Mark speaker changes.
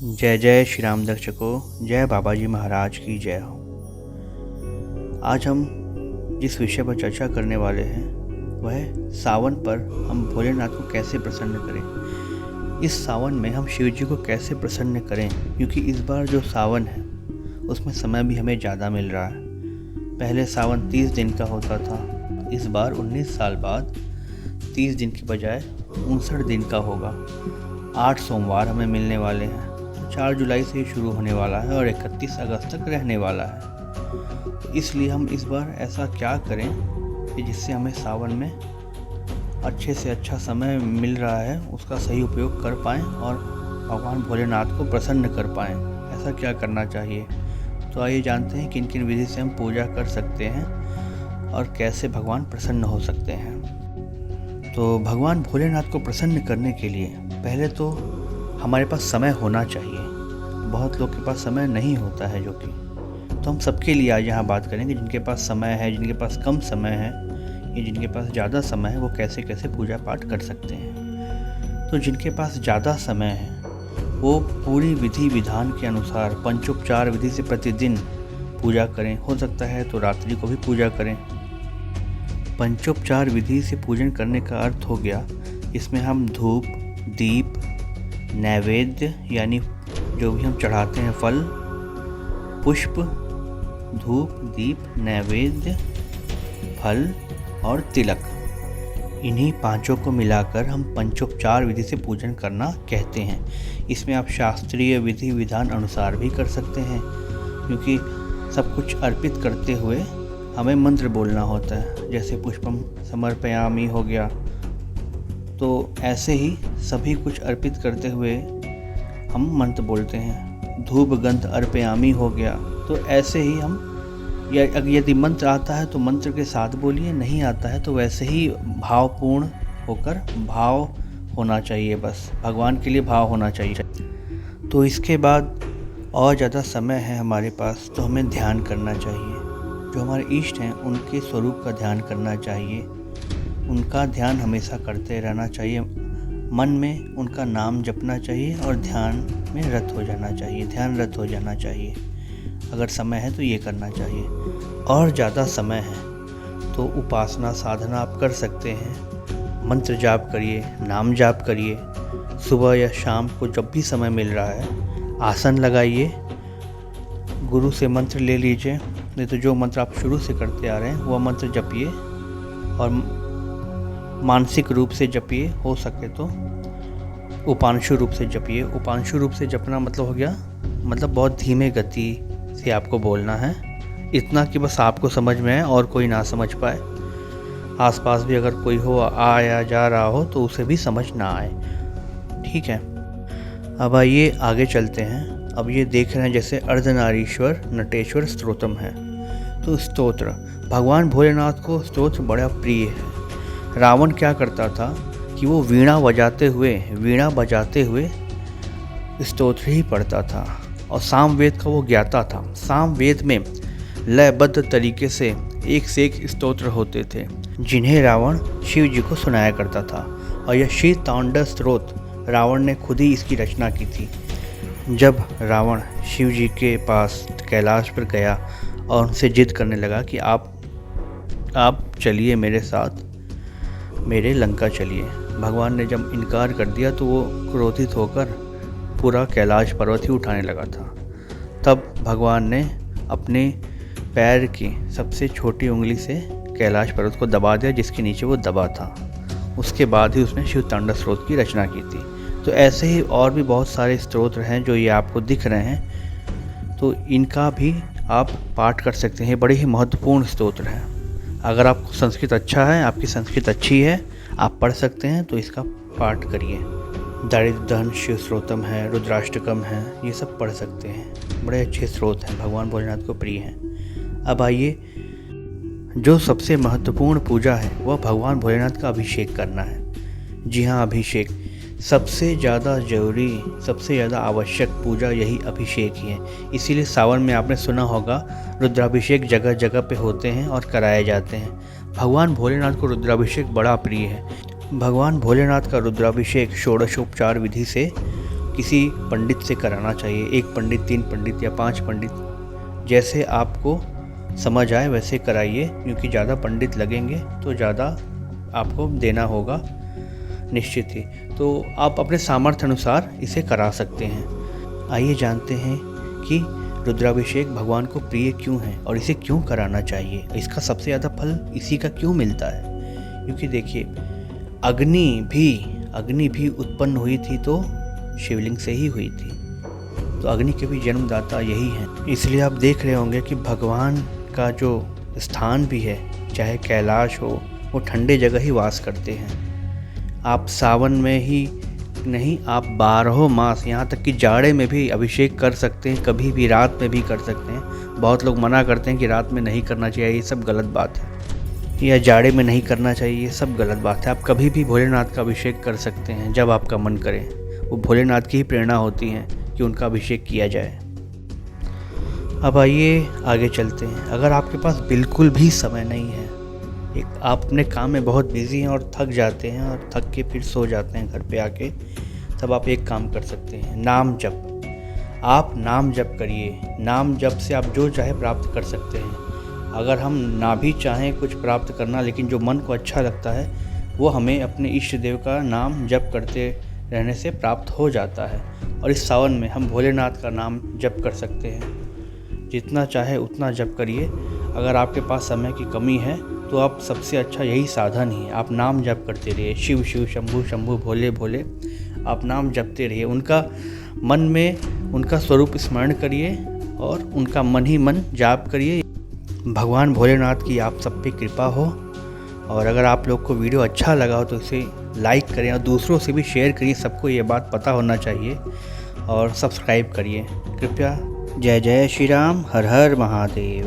Speaker 1: जय जय श्री राम दर्शकों, जय बाबा जी महाराज की जय हो। आज हम जिस विषय पर चर्चा करने वाले हैं वह सावन पर हम भोलेनाथ को कैसे प्रसन्न करें। इस सावन में हम शिव जी को कैसे प्रसन्न करें, क्योंकि इस बार जो सावन है उसमें समय भी हमें ज़्यादा मिल रहा है। पहले सावन 30 दिन का होता था, इस बार 19 साल बाद 30 दिन की बजाय 59 दिन का होगा। 8 सोमवार हमें मिलने वाले हैं। 4 जुलाई से शुरू होने वाला है और 31 अगस्त तक रहने वाला है। तो इसलिए हम इस बार ऐसा क्या करें कि जिससे हमें सावन में अच्छे से अच्छा समय मिल रहा है उसका सही उपयोग कर पाएँ और भगवान भोलेनाथ को प्रसन्न कर पाएँ। ऐसा क्या करना चाहिए, तो आइए जानते हैं किन किन विधि से हम पूजा कर सकते हैं और कैसे भगवान प्रसन्न हो सकते हैं। तो भगवान भोलेनाथ को प्रसन्न करने के लिए पहले तो हमारे पास समय होना चाहिए। बहुत लोग के पास समय नहीं होता है, जो कि तो हम सबके लिए आज यहाँ बात करेंगे। जिनके पास समय है, जिनके पास कम समय है या जिनके पास ज़्यादा समय है, वो कैसे कैसे पूजा पाठ कर सकते हैं। तो जिनके पास ज़्यादा समय है वो पूरी विधि विधान के अनुसार पंचोपचार विधि से प्रतिदिन पूजा करें। हो सकता है तो रात्रि को भी पूजा करें। पंचोपचार विधि से पूजन करने का अर्थ हो गया इसमें हम धूप, दीप, नैवेद्य यानी जो भी हम चढ़ाते हैं फल, पुष्प, धूप, दीप, नैवेद्य, फल और तिलक, इन्हीं पांचों को मिलाकर हम पंचोपचार विधि से पूजन करना कहते हैं। इसमें आप शास्त्रीय विधि विधान अनुसार भी कर सकते हैं, क्योंकि सब कुछ अर्पित करते हुए हमें मंत्र बोलना होता है। जैसे पुष्पम समर्पयामि हो गया, तो ऐसे ही सभी कुछ अर्पित करते हुए हम मंत्र बोलते हैं। धूप गंध अर्पयामि हो गया, तो ऐसे ही हम यदि मंत्र आता है तो मंत्र के साथ बोलिए, नहीं आता है तो वैसे ही भावपूर्ण होकर भाव होना चाहिए। बस भगवान के लिए भाव होना चाहिए। तो इसके बाद और ज़्यादा समय है हमारे पास, तो हमें ध्यान करना चाहिए। जो हमारे इष्ट हैं उनके स्वरूप का ध्यान करना चाहिए। उनका ध्यान हमेशा करते रहना चाहिए। मन में उनका नाम जपना चाहिए और ध्यान में रत हो जाना चाहिए, ध्यान रत हो जाना चाहिए। अगर समय है तो ये करना चाहिए। और ज़्यादा समय है तो उपासना साधना आप कर सकते हैं। मंत्र जाप करिए, नाम जाप करिए। सुबह या शाम को जब भी समय मिल रहा है आसन लगाइए, गुरु से मंत्र ले लीजिए। नहीं तो जो मंत्र आप शुरू से करते आ रहे हैं वह मंत्र जपिए और मानसिक रूप से जपिए। हो सके तो उपांशु रूप से जपिए। उपांशु रूप से जपना मतलब हो गया, मतलब बहुत धीमे गति से आपको बोलना है, इतना कि बस आपको समझ में आए और कोई ना समझ पाए। आसपास भी अगर कोई हो, आया जा रहा हो, तो उसे भी समझ ना आए। ठीक है, अब आइए आगे चलते हैं। अब ये देख रहे हैं जैसे अर्धनारीश्वर नटेश्वर स्तोत्रम है। तो स्तोत्र, भगवान भोलेनाथ को स्तोत्र बड़ा प्रिय है। रावण क्या करता था कि वो वीणा बजाते हुए स्तोत्र ही पढ़ता था और सामवेद का वो ज्ञाता था। सामवेद में लयबद्ध तरीके से एक से एक स्तोत्र होते थे जिन्हें रावण शिव जी को सुनाया करता था। और यह शिव तांडव स्तोत्र रावण ने खुद ही इसकी रचना की थी। जब रावण शिव जी के पास कैलाश पर गया और उनसे जिद करने लगा कि आप चलिए मेरे साथ, मेरे लंका चलिए, भगवान ने जब इनकार कर दिया तो वो क्रोधित होकर पूरा कैलाश पर्वत ही उठाने लगा था। तब भगवान ने अपने पैर की सबसे छोटी उंगली से कैलाश पर्वत को दबा दिया, जिसके नीचे वो दबा था। उसके बाद ही उसने शिव तांडव स्तोत्र की रचना की थी। तो ऐसे ही और भी बहुत सारे स्तोत्र हैं जो ये आपको दिख रहे हैं, तो इनका भी आप पाठ कर सकते हैं। बड़े ही महत्वपूर्ण स्तोत्र हैं। अगर आपको संस्कृत अच्छा है, आपकी संस्कृत अच्छी है, आप पढ़ सकते हैं, तो इसका पाठ करिए। दारिद्र्य दहन शिव स्तोत्रम है, रुद्राष्टकम है, ये सब पढ़ सकते हैं। बड़े अच्छे स्रोत हैं, भगवान भोलेनाथ को प्रिय हैं। अब आइए, जो सबसे महत्वपूर्ण पूजा है वह भगवान भोलेनाथ का अभिषेक करना है। जी हाँ, अभिषेक सबसे ज़्यादा जरूरी, सबसे ज़्यादा आवश्यक पूजा यही अभिषेक ही है। इसीलिए सावन में आपने सुना होगा रुद्राभिषेक जगह जगह पे होते हैं और कराए जाते हैं। भगवान भोलेनाथ को रुद्राभिषेक बड़ा प्रिय है। भगवान भोलेनाथ का रुद्राभिषेक षोडशोपचार विधि से किसी पंडित से कराना चाहिए। 1 पंडित, 3 पंडित या 5 पंडित, जैसे आपको समझ आए वैसे कराइए, क्योंकि ज़्यादा पंडित लगेंगे तो ज़्यादा आपको देना होगा निश्चित ही। तो आप अपने सामर्थ्य अनुसार इसे करा सकते हैं। आइए जानते हैं कि रुद्राभिषेक भगवान को प्रिय क्यों है और इसे क्यों कराना चाहिए। इसका सबसे ज़्यादा फल इसी का क्यों मिलता है? क्योंकि देखिए, अग्नि भी उत्पन्न हुई थी तो शिवलिंग से ही हुई थी, तो अग्नि के भी जन्मदाता यही हैं। इसलिए आप देख रहे होंगे कि भगवान का जो स्थान भी है, चाहे कैलाश हो, वो ठंडे जगह ही वास करते हैं। आप सावन में ही नहीं, आप 12 मास, यहाँ तक कि जाड़े में भी अभिषेक कर सकते हैं, कभी भी रात में भी कर सकते हैं। बहुत लोग मना करते हैं कि रात में नहीं करना चाहिए, ये सब गलत बात है, या जाड़े में नहीं करना चाहिए, ये सब गलत बात है। आप कभी भी भोलेनाथ का अभिषेक कर सकते हैं जब आपका मन करे। वो भोलेनाथ की ही प्रेरणा होती है कि उनका अभिषेक किया जाए। अब आइए आगे चलते हैं। अगर आपके पास बिल्कुल भी समय नहीं है, आप अपने काम में बहुत बिजी हैं और थक जाते हैं और थक के फिर सो जाते हैं घर पे आके, तब आप एक काम कर सकते हैं, नाम जप। आप नाम जप करिए। नाम जप से आप जो चाहे प्राप्त कर सकते हैं। अगर हम ना भी चाहें कुछ प्राप्त करना, लेकिन जो मन को अच्छा लगता है वो हमें अपने इष्ट देव का नाम जप करते रहने से प्राप्त हो जाता है। और इस सावन में हम भोलेनाथ का नाम जप कर सकते हैं। जितना चाहे उतना जप करिए। अगर आपके पास समय की कमी है तो आप सबसे अच्छा यही साधन ही है, आप नाम जप करते रहिए। शिव शिव, शंभु शंभु, भोले भोले, आप नाम जपते रहिए। उनका मन में उनका स्वरूप स्मरण करिए और उनका मन ही मन जाप करिए। भगवान भोलेनाथ की आप सब पे कृपा हो। और अगर आप लोग को वीडियो अच्छा लगा हो तो इसे लाइक करें और दूसरों से भी शेयर करिए, सबको ये बात पता होना चाहिए। और सब्सक्राइब करिए कृपया। जय जय श्री राम, हर हर महादेव।